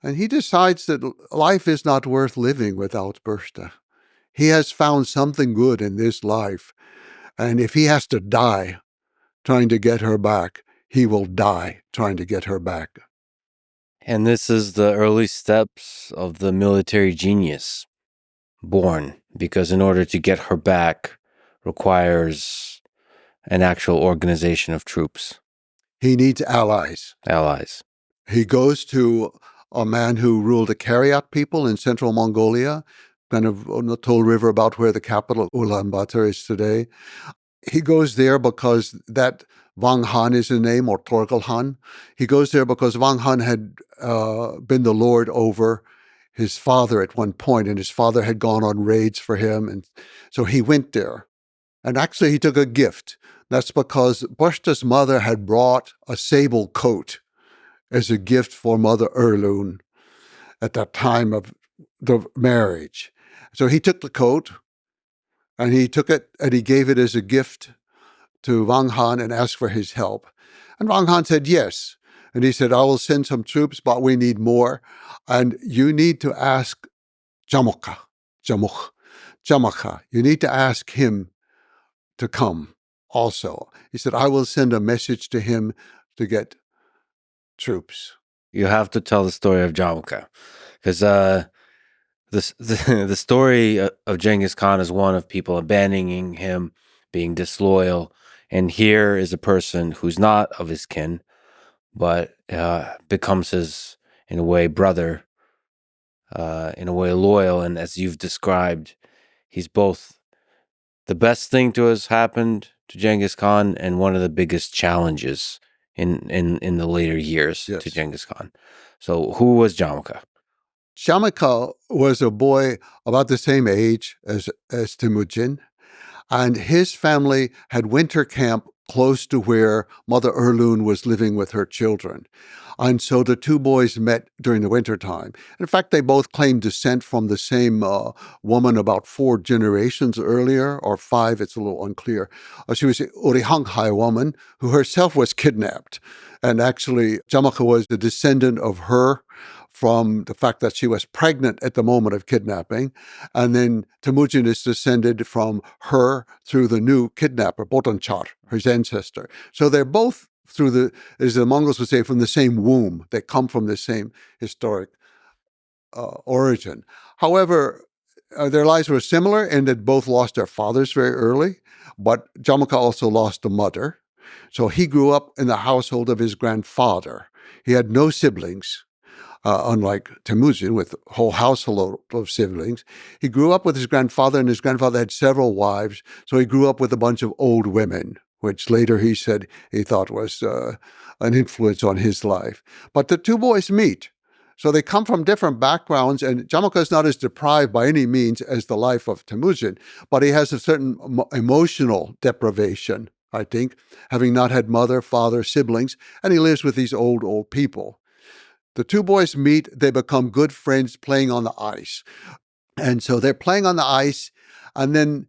And he decides that life is not worth living without Bertha. He has found something good in this life. And if he has to die trying to get her back, he will die trying to get her back. And this is the early steps of the military genius born, because in order to get her back requires an actual organization of troops. He needs allies. He goes to a man who ruled the Karyat people in central Mongolia, kind of on the Tol River, about where the capital Ulaanbaatar is today. He goes there because that Wang Han is his name, or Torgal Han. He goes there because Wang Han had been the lord over his father at one point, and his father had gone on raids for him. And so he went there. And actually, he took a gift. That's because Bertha's mother had brought a sable coat as a gift for Mother Erlun at that time of the marriage. So he took the coat, and he took it, and he gave it as a gift to Wang Han and asked for his help. And Wang Han said yes. And he said, I will send some troops, but we need more. And you need to ask Jamoka. You need to ask him to come also. He said, I will send a message to him to get troops. You have to tell the story of Jamoka, because the story of Genghis Khan is one of people abandoning him, being disloyal, and here is a person who's not of his kin, but becomes his, in a way, brother, in a way loyal, and as you've described, he's both the best thing to has happened to Genghis Khan and one of the biggest challenges in the later years to Genghis Khan. So who was Jamoka? Jamoka was a boy about the same age as Temujin, and his family had winter camp close to where Mother Erlun was living with her children. And so the two boys met during the wintertime. In fact, they both claimed descent from the same woman about 4 generations earlier, or 5, it's a little unclear. She was an Urihanghai woman who herself was kidnapped. And actually, Jamoka was the descendant of her from the fact that she was pregnant at the moment of kidnapping. And then Temujin is descended from her through the new kidnapper, Botanchar, his ancestor. So they're both as the Mongols would say, from the same womb. They come from the same historic origin. However, their lives were similar in that both lost their fathers very early, but Jamoka also lost a mother. So he grew up in the household of his grandfather. He had no siblings. Unlike Temujin, with a whole household of siblings. He grew up with his grandfather, and his grandfather had several wives, so he grew up with a bunch of old women, which later he said he thought was an influence on his life. But the two boys meet. So they come from different backgrounds, and Jamoka is not as deprived by any means as the life of Temujin, but he has a certain emotional deprivation, I think, having not had mother, father, siblings, and he lives with these old people. The two boys meet, they become good friends playing on the ice. And so they're playing on the ice, and then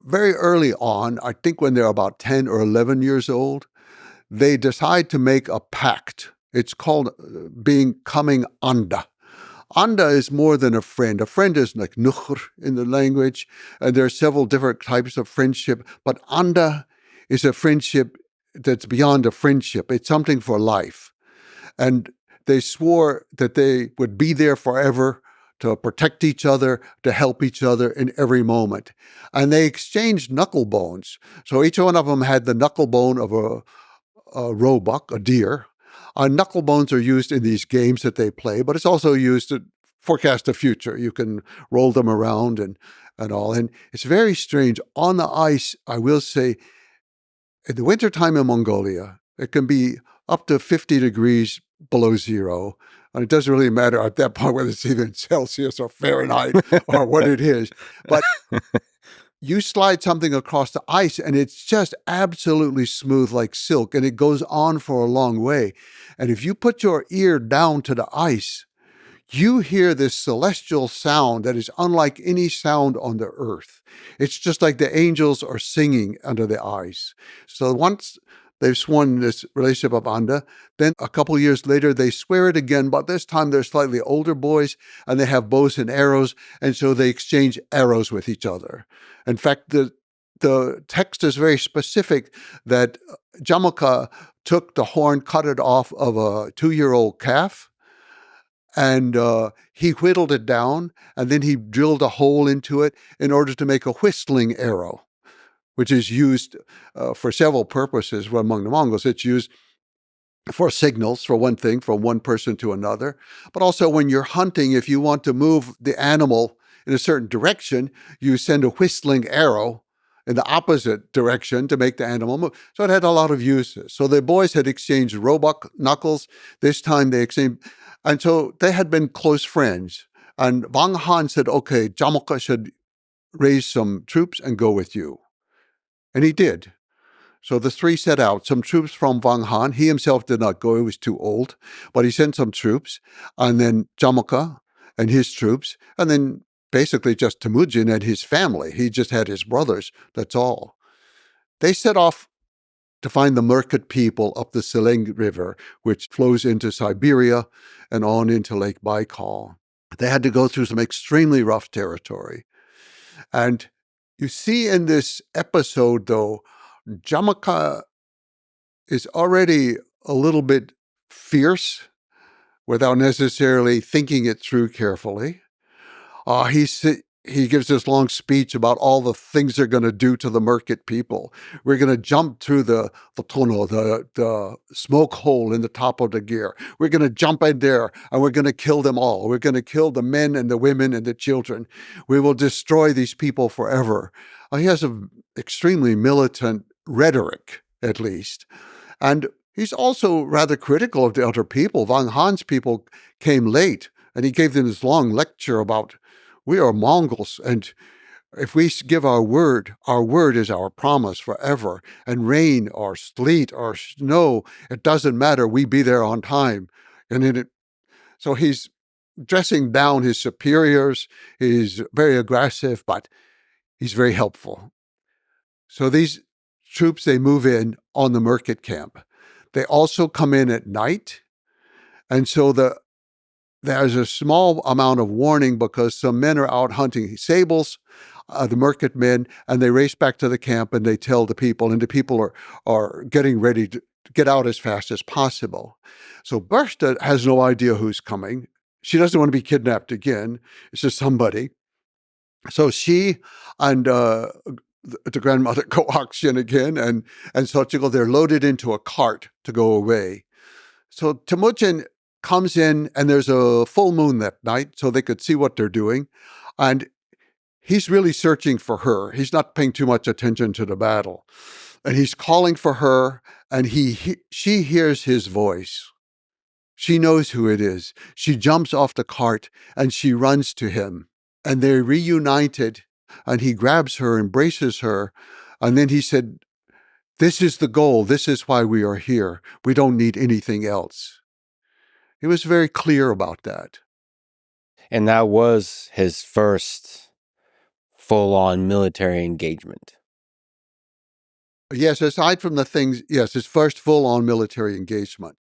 very early on, I think when they're about 10 or 11 years old, they decide to make a pact. It's called becoming anda. Anda is more than a friend. A friend is like nukhr in the language, and there are several different types of friendship, but anda is a friendship that's beyond a friendship. It's something for life. And they swore that they would be there forever to protect each other, to help each other in every moment. And they exchanged knuckle bones. So each one of them had the knuckle bone of a roebuck, a deer. Knuckle bones are used in these games that they play, but it's also used to forecast the future. You can roll them around and all. And it's very strange. On the ice, I will say, in the wintertime in Mongolia, it can be up to 50 degrees below zero. And it doesn't really matter at that point whether it's even Celsius or Fahrenheit or what it is. But you slide something across the ice and it's just absolutely smooth like silk, and it goes on for a long way. And if you put your ear down to the ice, you hear this celestial sound that is unlike any sound on the earth. It's just like the angels are singing under the ice. So once They've sworn this relationship of Anda. Then a couple years later, they swear it again, but this time they're slightly older boys and they have bows and arrows. And so they exchange arrows with each other. In fact, the text is very specific that Jamoka took the horn, cut it off of a 2-year-old calf, and he whittled it down, and then he drilled a hole into it in order to make a whistling arrow, which is used for several purposes among the Mongols. It's used for signals, for one thing, from one person to another, but also when you're hunting, if you want to move the animal in a certain direction, you send a whistling arrow in the opposite direction to make the animal move. So it had a lot of uses. So the boys had exchanged roebuck knuckles. This time they exchanged, and so they had been close friends. And Wang Han said, okay, Jamoka should raise some troops and go with you. And he did. So the three set out, some troops from Wang Han. He himself did not go, he was too old, but he sent some troops, and then Jamoka and his troops, and then basically just Temujin and his family. He just had his brothers, that's all. They set off to find the Merkit people up the Seleng River, which flows into Siberia and on into Lake Baikal. They had to go through some extremely rough territory. And you see in this episode, though, Jamoka is already a little bit fierce without necessarily thinking it through carefully. He gives this long speech about all the things they're going to do to the Merkit people. We're going to jump through the tunnel, the smoke hole in the top of the gear. We're going to jump in there and we're going to kill them all. We're going to kill the men and the women and the children. We will destroy these people forever. He has an extremely militant rhetoric, at least. And he's also rather critical of the other people. Wang Han's people came late, and he gave them this long lecture about, we are Mongols, and if we give our word is our promise forever. And rain or sleet or snow, it doesn't matter, we be there on time. So he's dressing down his superiors. He's very aggressive, but he's very helpful. So these troops, they move in on the Merkit camp. They also come in at night. And so there's a small amount of warning because some men are out hunting sables, the Merkit men, and they race back to the camp and they tell the people, and the people are getting ready to get out as fast as possible. So Bertha has no idea who's coming. She doesn't want to be kidnapped again. It's just somebody. So she and the grandmother go auction again, and Xochitl, they're loaded into a cart to go away. So Temujin comes in, and there's a full moon that night, so they could see what they're doing. And he's really searching for her. He's not paying too much attention to the battle. And he's calling for her, and she hears his voice. She knows who it is. She jumps off the cart, and she runs to him. And they're reunited, and he grabs her, embraces her, and then he said, this is the goal. This is why we are here. We don't need anything else. He was very clear about that. And that was his first full-on military engagement. Yes, aside from the things, yes, his first full-on military engagement.